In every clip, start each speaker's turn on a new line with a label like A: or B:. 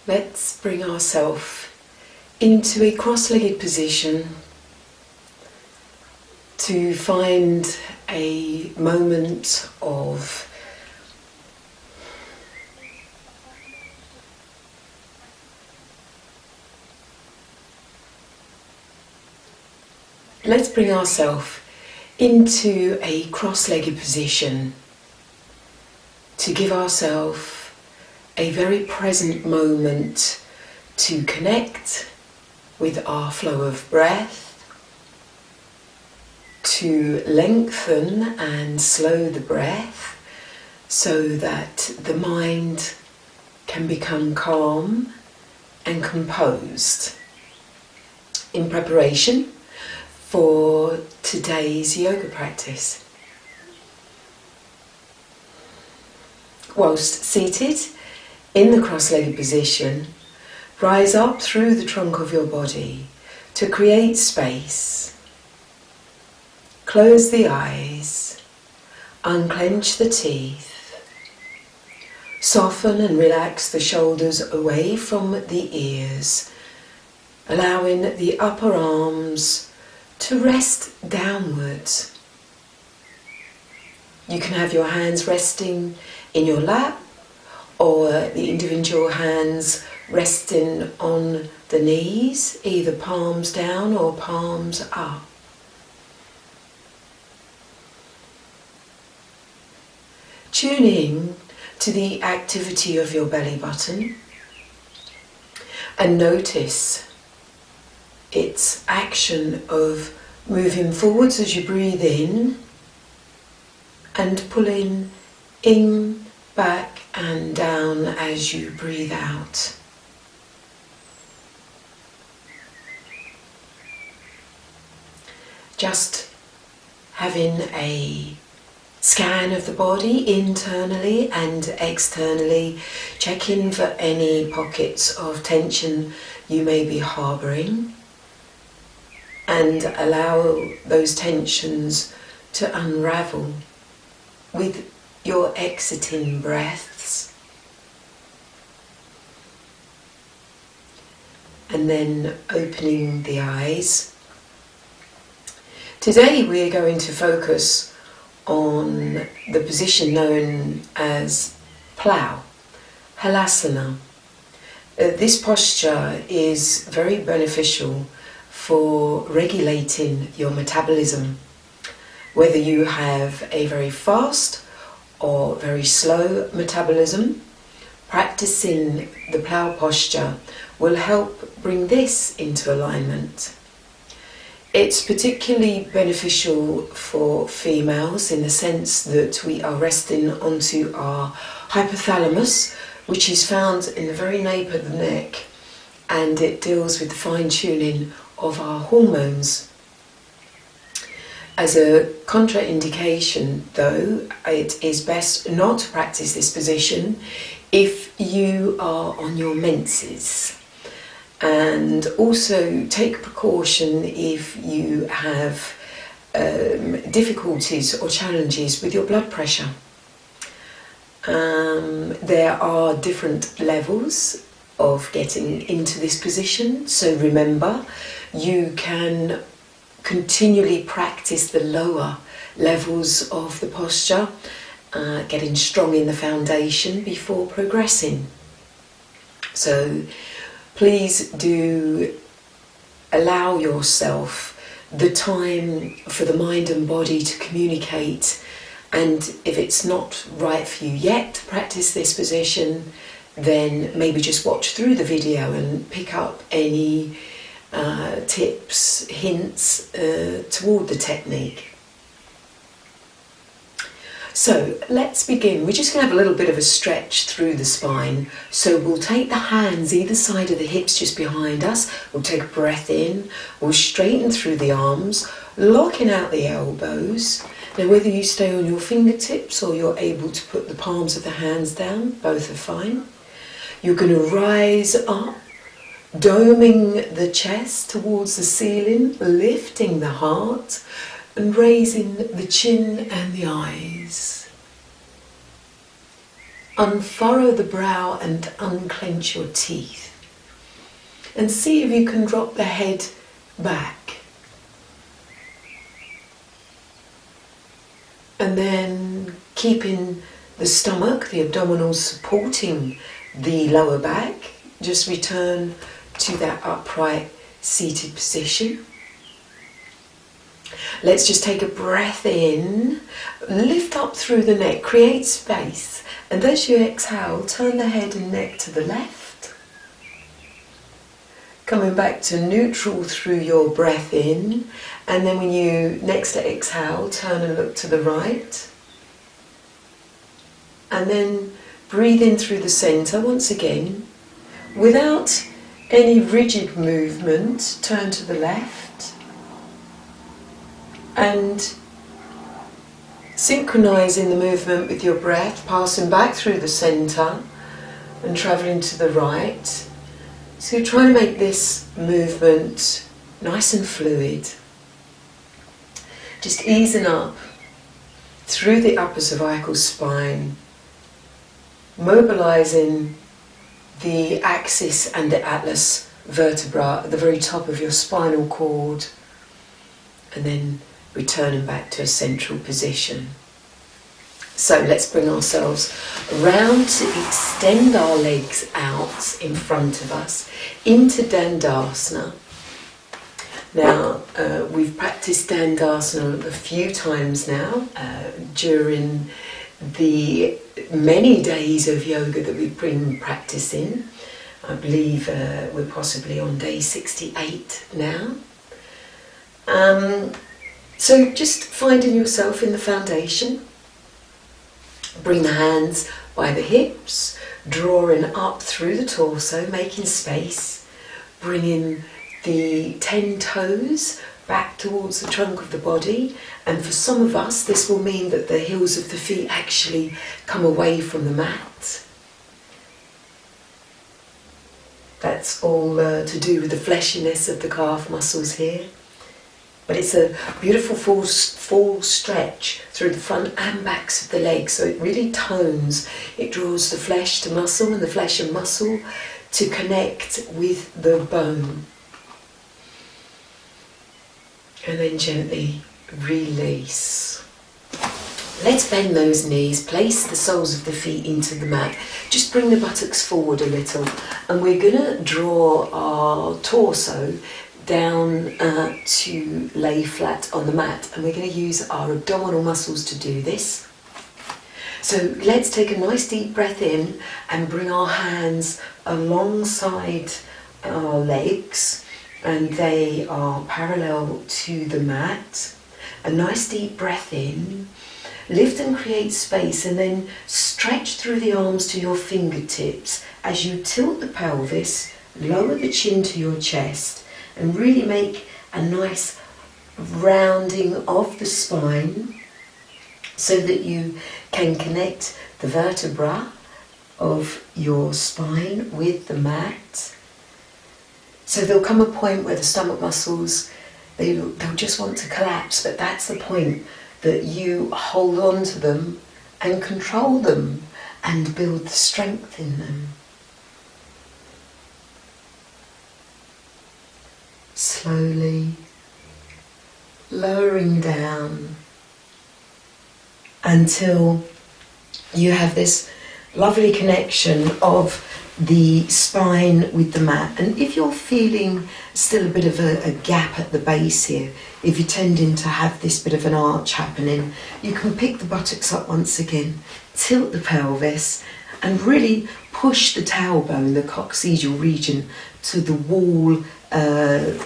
A: Let's bring ourselves into a cross-legged position to find a moment of let's bring ourselves into a cross-legged position to give ourselves a very present moment to connect with our flow of breath, to lengthen and slow the breath so that the mind can become calm and composed in preparation for today's yoga practice. Whilst seated in the cross-legged position, rise up through the trunk of your body to create space. Close the eyes, unclench the teeth, soften and relax the shoulders away from the ears, allowing the upper arms to rest downwards. You can have your hands resting in your lap or the individual hands resting on the knees, either palms down or palms up. Tune in to the activity of your belly button and notice its action of moving forwards as you breathe in and pulling in, back and down as you breathe out. Just having a scan of the body internally and externally, checking for any pockets of tension you may be harbouring, and allow those tensions to unravel with your exiting breaths. And then opening the eyes. Today we're going to focus on the position known as Plough, Halasana. This posture is very beneficial for regulating your metabolism. Whether you have a very fast or very slow metabolism, practicing the Plough posture will help bring this into alignment. It's particularly beneficial for females in the sense that we are resting onto our hypothalamus, which is found in the very nape of the neck, and it deals with the fine-tuning of our hormones. As a contraindication though, it is best not to practice this position if you are on your menses. And also take precaution if you have difficulties or challenges with your blood pressure. There are different levels of getting into this position, so remember, you can continually practice the lower levels of the posture, getting strong in the foundation before progressing. So please do allow yourself the time for the mind and body to communicate, and if it's not right for you yet to practice this position, then maybe just watch through the video and pick up any tips, hints toward the technique. So let's begin. We're just going to have a little bit of a stretch through the spine. So we'll take the hands either side of the hips just behind us. We'll take a breath in. We'll straighten through the arms, locking out the elbows. Now whether you stay on your fingertips or you're able to put the palms of the hands down, both are fine. You're going to rise up, doming the chest towards the ceiling, lifting the heart and raising the chin and the eyes. unfurrow the brow and unclench your teeth. And see if you can drop the head back. And then keeping the stomach, the abdominals supporting the lower back, just return to that upright seated position. Let's just take a breath in, lift up through the neck, create space, and as you exhale, turn the head and neck to the left. Coming back to neutral through your breath in, and then when you next exhale, turn and look to the right. And then breathe in through the centre once again, without any rigid movement, turn to the left. And synchronising the movement with your breath, passing back through the centre and travelling to the right. So try to make this movement nice and fluid. Just easing up through the upper cervical spine, mobilising the axis and the atlas vertebra at the very top of your spinal cord, and then returning back to a central position. So let's bring ourselves around to extend our legs out in front of us into Dandasana. Now, we've practiced Dandasana a few times now during the many days of yoga that we've been practicing. I believe we're possibly on day 68 now. So just finding yourself in the foundation. Bring the hands by the hips, drawing up through the torso, making space, bringing the 10 toes back towards the trunk of the body, and for some of us this will mean that the heels of the feet actually come away from the mat. That's all to do with the fleshiness of the calf muscles here. But it's a beautiful full stretch through the front and backs of the legs, so it really tones, it draws the flesh to muscle and the flesh and muscle to connect with the bone. And then gently release. Let's bend those knees, place the soles of the feet into the mat. Just bring the buttocks forward a little, and we're going to draw our torso down to lay flat on the mat, and we're going to use our abdominal muscles to do this. So let's take a nice deep breath in and bring our hands alongside our legs, and they are parallel to the mat. A nice deep breath in, lift and create space, and then stretch through the arms to your fingertips as you tilt the pelvis, lower the chin to your chest, and really make a nice rounding of the spine so that you can connect the vertebra of your spine with the mat. So there'll come a point where the stomach muscles, they'll just want to collapse, but that's the point that you hold on to them and control them and build the strength in them. Slowly lowering down until you have this lovely connection of the spine with the mat. And if you're feeling still a bit of a gap at the base here, if you're tending to have this bit of an arch happening, you can pick the buttocks up once again, tilt the pelvis, and really push the tailbone, the coccygeal region, to the wall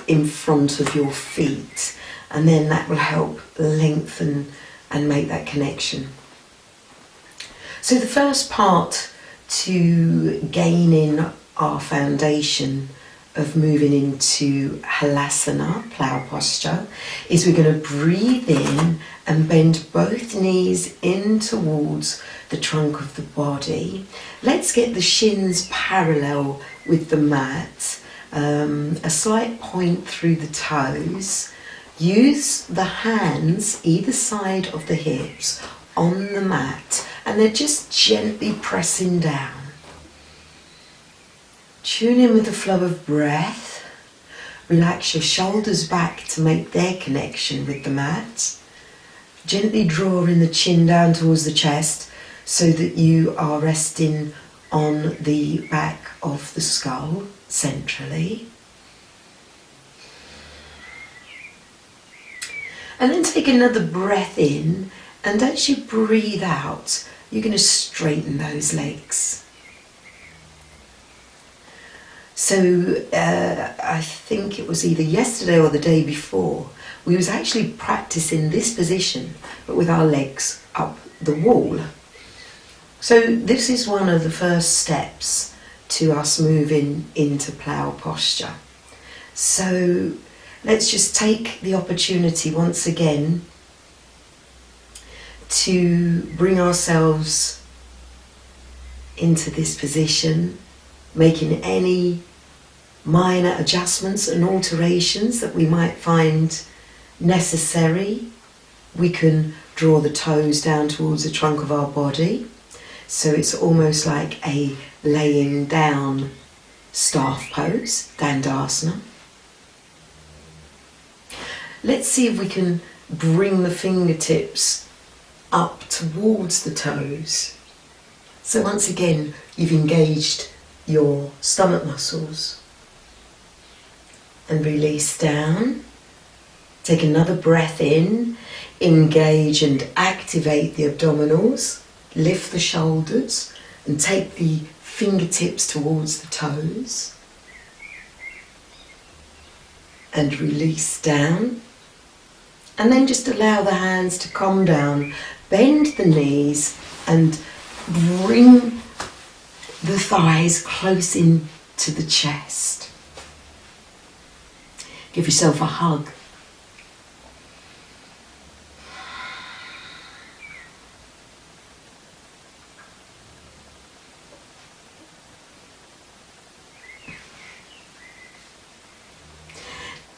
A: in front of your feet, and then that will help lengthen and make that connection. So the first part to gaining our foundation of moving into Halasana, Plough posture, is we're going to breathe in and bend both knees in towards the trunk of the body. Let's get the shins parallel with the mat, a slight point through the toes. Use the hands either side of the hips on the mat and they're just gently pressing down. Tune in with the flow of breath. Relax your shoulders back to make their connection with the mat. Gently drawing the chin down towards the chest so that you are resting on the back of the skull centrally. And then take another breath in, and as you breathe out, you're going to straighten those legs. So I think it was either yesterday or the day before, we was actually practicing this position, but with our legs up the wall. So this is one of the first steps to us moving into plough posture. So let's just take the opportunity once again to bring ourselves into this position, making any minor adjustments and alterations that we might find necessary. We can draw the toes down towards the trunk of our body, so it's almost like a laying down staff pose, Dandasana. Let's see if we can bring the fingertips up towards the toes. So once again, you've engaged your stomach muscles. And release down. Take another breath in. Engage and activate the abdominals. Lift the shoulders and take the fingertips towards the toes. And release down. And then just allow the hands to calm down. Bend the knees and bring the thighs close in to the chest. Give yourself a hug.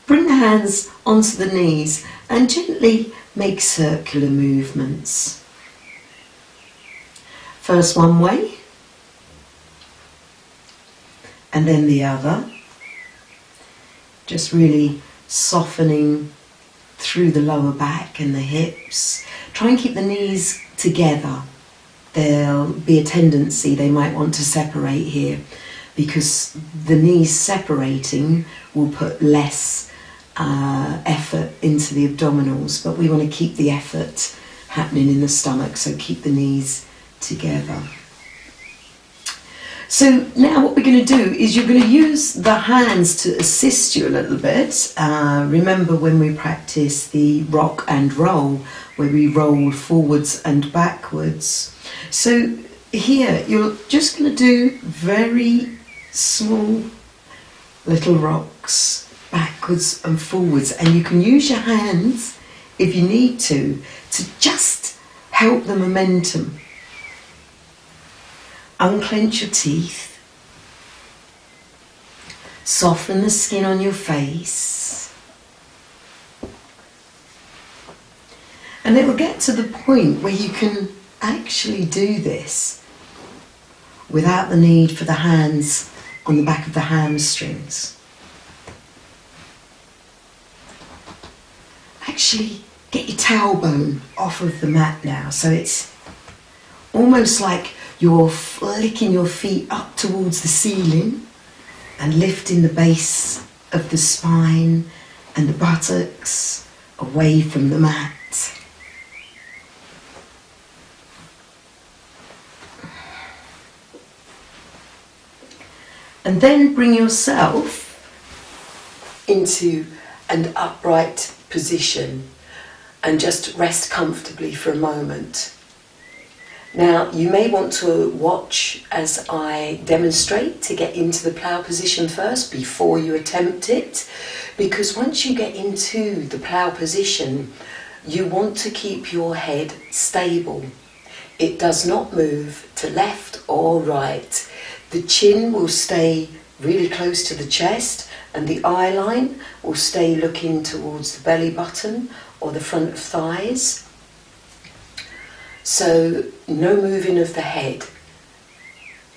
A: Bring the hands onto the knees and gently make circular movements. First one way, and then the other. Just really softening through the lower back and the hips. Try and keep the knees together. There'll be a tendency they might want to separate here, because the knees separating will put less effort into the abdominals, but we want to keep the effort happening in the stomach, so keep the knees together. So now what we're going to do is you're going to use the hands to assist you a little bit. Remember when we practice the rock and roll, where we roll forwards and backwards. So here you're just going to do very small little rocks backwards and forwards, and you can use your hands if you need to just help the momentum. Unclench your teeth, soften the skin on your face, and it will get to the point where you can actually do this without the need for the hands on the back of the hamstrings. Actually, get your tailbone off of the mat now, so it's almost like you're flicking your feet up towards the ceiling and lifting the base of the spine and the buttocks away from the mat. And then bring yourself into an upright position and just rest comfortably for a moment. Now, you may want to watch as I demonstrate to get into the plough position first before you attempt it, because once you get into the plough position, you want to keep your head stable. It does not move to left or right. The chin will stay really close to the chest, and the eye line will stay looking towards the belly button or the front of thighs. So no moving of the head.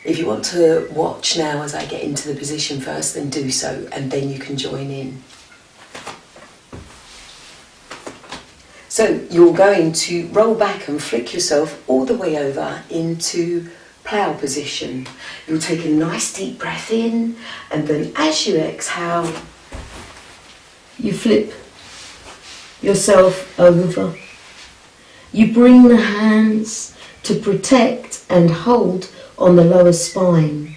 A: If you want to watch now as I get into the position first, then do so, and then you can join in. So you're going to roll back and flick yourself all the way over into plough position. You'll take a nice deep breath in, and then as you exhale, you flip yourself over. You bring the hands to protect and hold on the lower spine.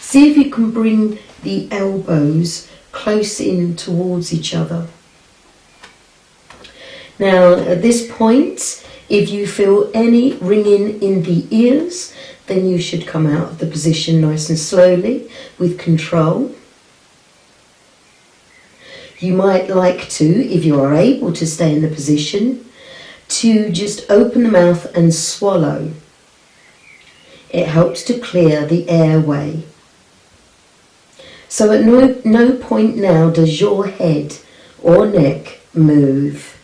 A: See if you can bring the elbows close in towards each other. Now at this point, if you feel any ringing in the ears, then you should come out of the position nice and slowly with control. You might like to, if you are able to stay in the position, to just open the mouth and swallow. It helps to clear the airway. So at no point now does your head or neck move.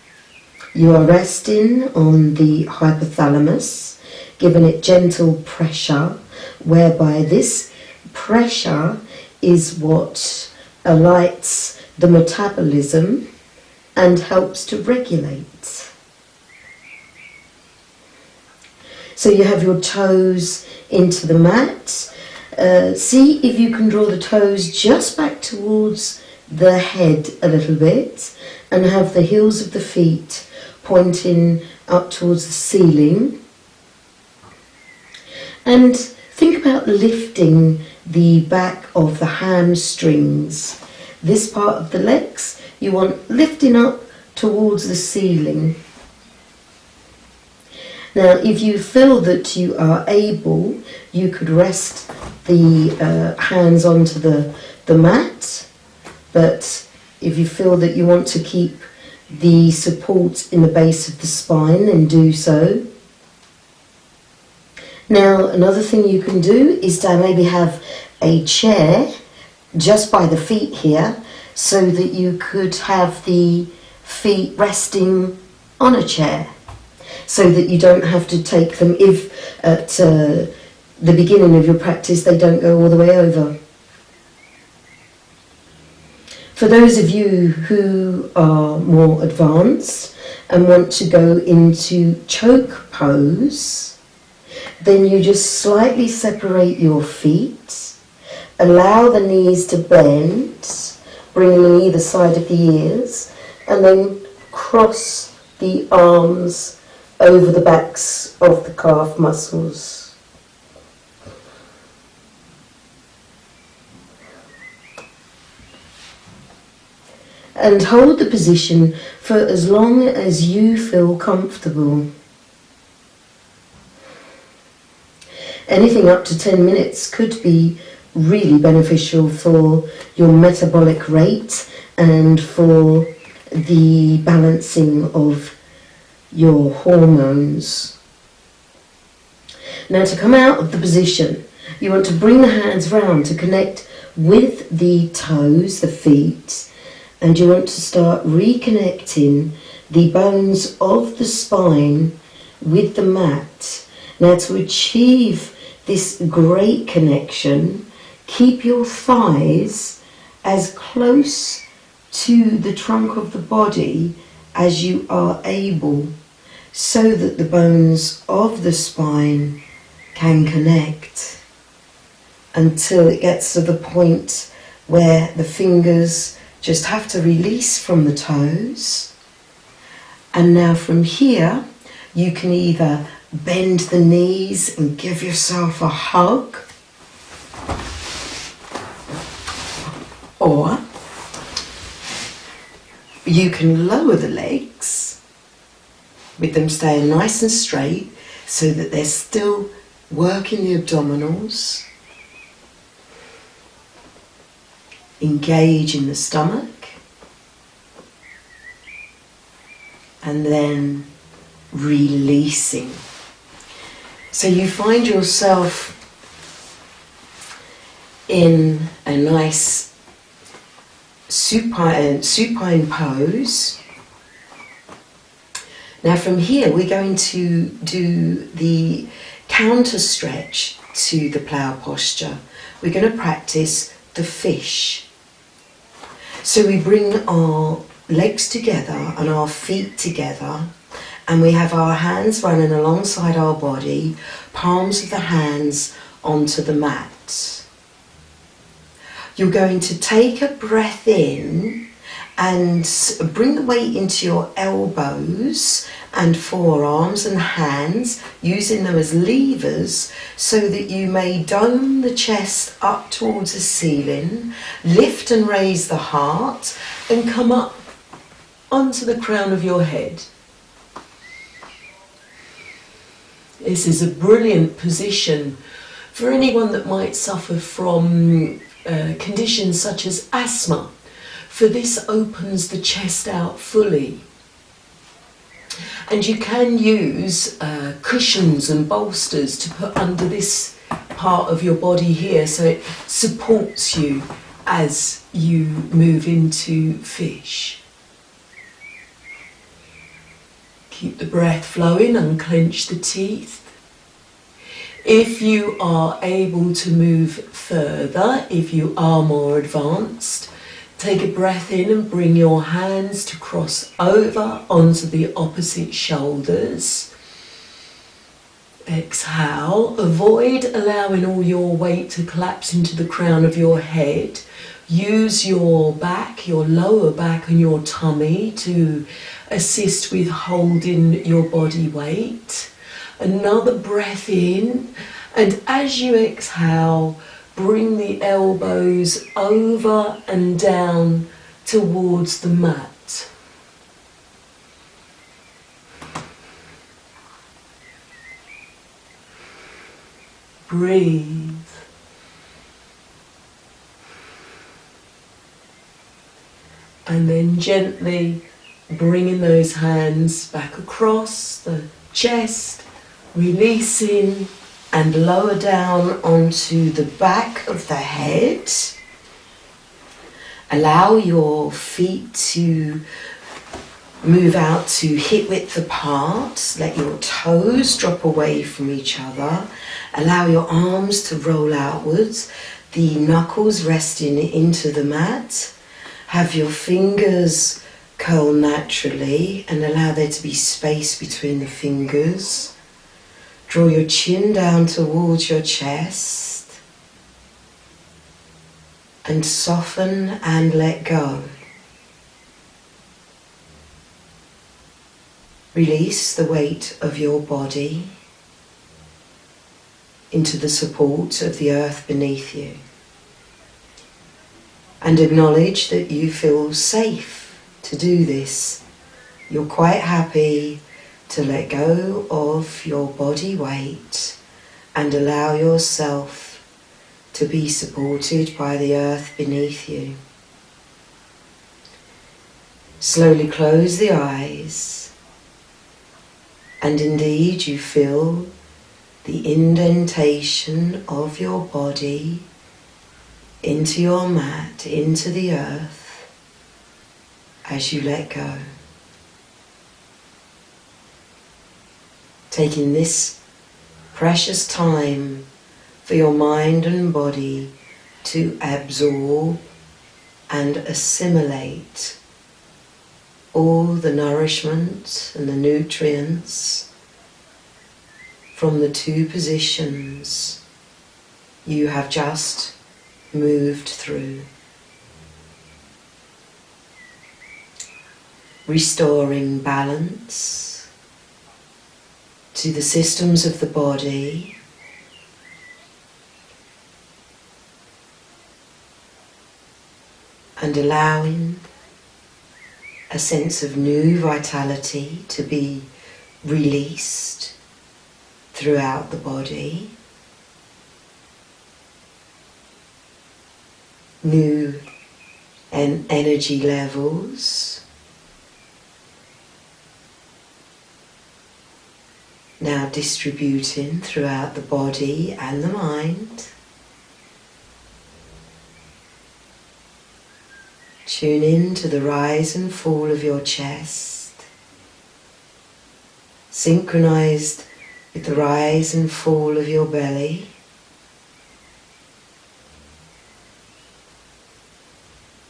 A: You are resting on the hypothalamus, giving it gentle pressure, whereby this pressure is what alights the metabolism and helps to regulate. So you have your toes into the mat. See if you can draw the toes just back towards the head a little bit, and have the heels of the feet pointing up towards the ceiling. And think about lifting the back of the hamstrings. This part of the legs you want lifting up towards the ceiling. Now if you feel that you are able, you could rest the hands onto the mat, but if you feel that you want to keep the support in the base of the spine, then do so. Now another thing you can do is to maybe have a chair just by the feet here, so that you could have the feet resting on a chair, so that you don't have to take them if at the beginning of your practice they don't go all the way over. For those of you who are more advanced and want to go into choke pose, then you just slightly separate your feet, allow the knees to bend, bring them either side of the ears, and then cross the arms over the backs of the calf muscles. And hold the position for as long as you feel comfortable. Anything up to 10 minutes could be really beneficial for your metabolic rate and for the balancing of your hormones. Now to come out of the position, you want to bring the hands round to connect with the toes, the feet, and you want to start reconnecting the bones of the spine with the mat. Now to achieve this great connection, keep your thighs as close to the trunk of the body as you are able, so that the bones of the spine can connect, until it gets to the point where the fingers just have to release from the toes. And now from here, you can either bend the knees and give yourself a hug, or you can lower the legs with them staying nice and straight, so that they're still working the abdominals. Engage in the stomach, and then releasing. So you find yourself in a nice supine pose. Now from here we're going to do the counter stretch to the plough posture. We're going to practice the fish. So we bring our legs together and our feet together, and we have our hands running alongside our body, palms of the hands onto the mat. You're going to take a breath in and bring the weight into your elbows and forearms and hands, using them as levers so that you may dome the chest up towards the ceiling, lift and raise the heart, and come up onto the crown of your head. This is a brilliant position for anyone that might suffer from conditions such as asthma, for this opens the chest out fully. And you can use cushions and bolsters to put under this part of your body here, so it supports you as you move into fish. Keep the breath flowing, unclench the teeth. If you are able to move further, if you are more advanced, take a breath in and bring your hands to cross over onto the opposite shoulders. Exhale, avoid allowing all your weight to collapse into the crown of your head. Use your back, your lower back and your tummy to assist with holding your body weight. Another breath in, and as you exhale, bring the elbows over and down towards the mat. Breathe. And then gently bringing those hands back across the chest, releasing and lower down onto the back of the head. Allow your feet to move out to hip width apart. Let your toes drop away from each other. Allow your arms to roll outwards, the knuckles resting into the mat. Have your fingers curl naturally and allow there to be space between the fingers. Draw your chin down towards your chest and soften and let go. Release the weight of your body into the support of the earth beneath you, and acknowledge that you feel safe to do this. You're quite happy to let go of your body weight and allow yourself to be supported by the earth beneath you. Slowly close the eyes, and indeed you feel the indentation of your body into your mat, into the earth, as you let go. Taking this precious time for your mind and body to absorb and assimilate all the nourishment and the nutrients from the two positions you have just moved through. Restoring balance to the systems of the body, and allowing a sense of new vitality to be released throughout the body. New energy levels now distributing throughout the body and the mind. Tune in to the rise and fall of your chest. synchronized with the rise and fall of your belly.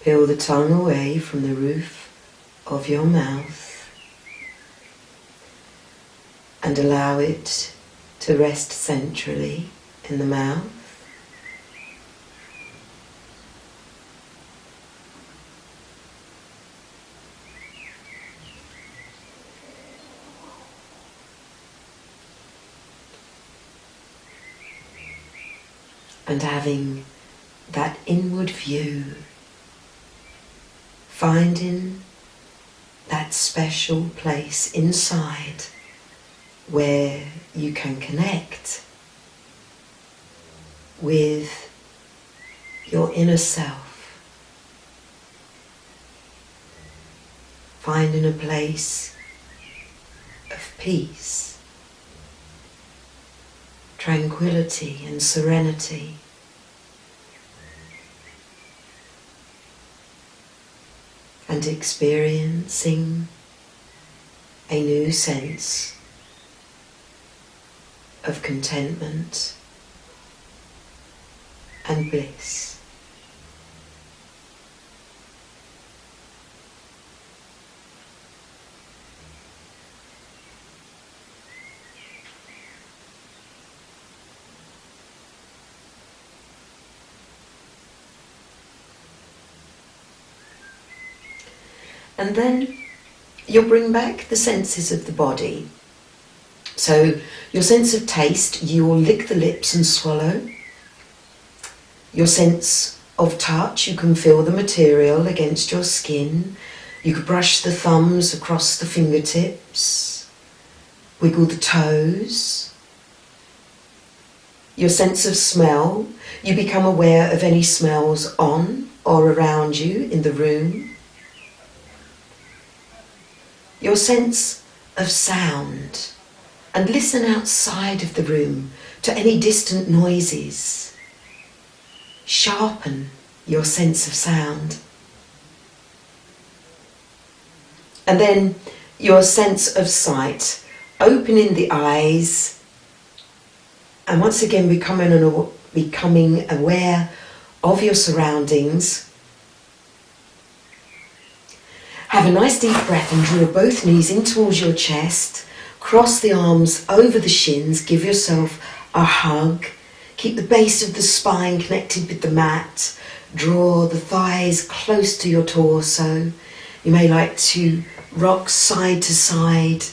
A: Peel the tongue away from the roof of your mouth and allow it to rest centrally in the mouth. And having that inward view, finding that special place inside where you can connect with your inner self, finding a place of peace, tranquility and serenity. And experiencing a new sense of contentment and bliss. And then you'll bring back the senses of the body. So your sense of taste, you will lick the lips and swallow. Your sense of touch, you can feel the material against your skin. You could brush the thumbs across the fingertips, wiggle the toes. Your sense of smell, you become aware of any smells on or around you in the room. Your sense of sound, and listen outside of the room to any distant noises. Sharpen your sense of sound. And then your sense of sight, opening the eyes, and once again becoming aware of your surroundings. Have a nice deep breath and draw both knees in towards your chest. Cross the arms over the shins. Give yourself a hug. Keep the base of the spine connected with the mat. Draw the thighs close to your torso. You may like to rock side to side.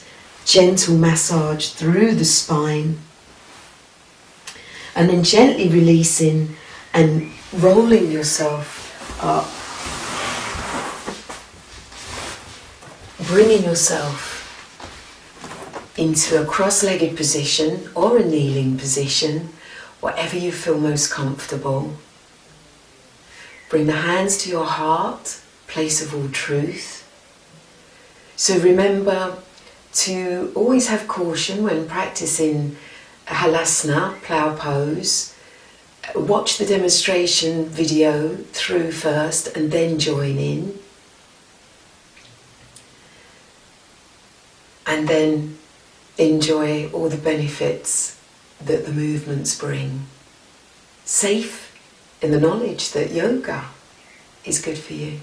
A: Gentle massage through the spine. And then gently releasing and rolling yourself up. Bringing yourself into a cross-legged position or a kneeling position, whatever you feel most comfortable. Bring the hands to your heart, place of all truth. So remember to always have caution when practicing Halasana, Plough pose. Watch the demonstration video through first and then join in. And then enjoy all the benefits that the movements bring. Safe in the knowledge that yoga is good for you.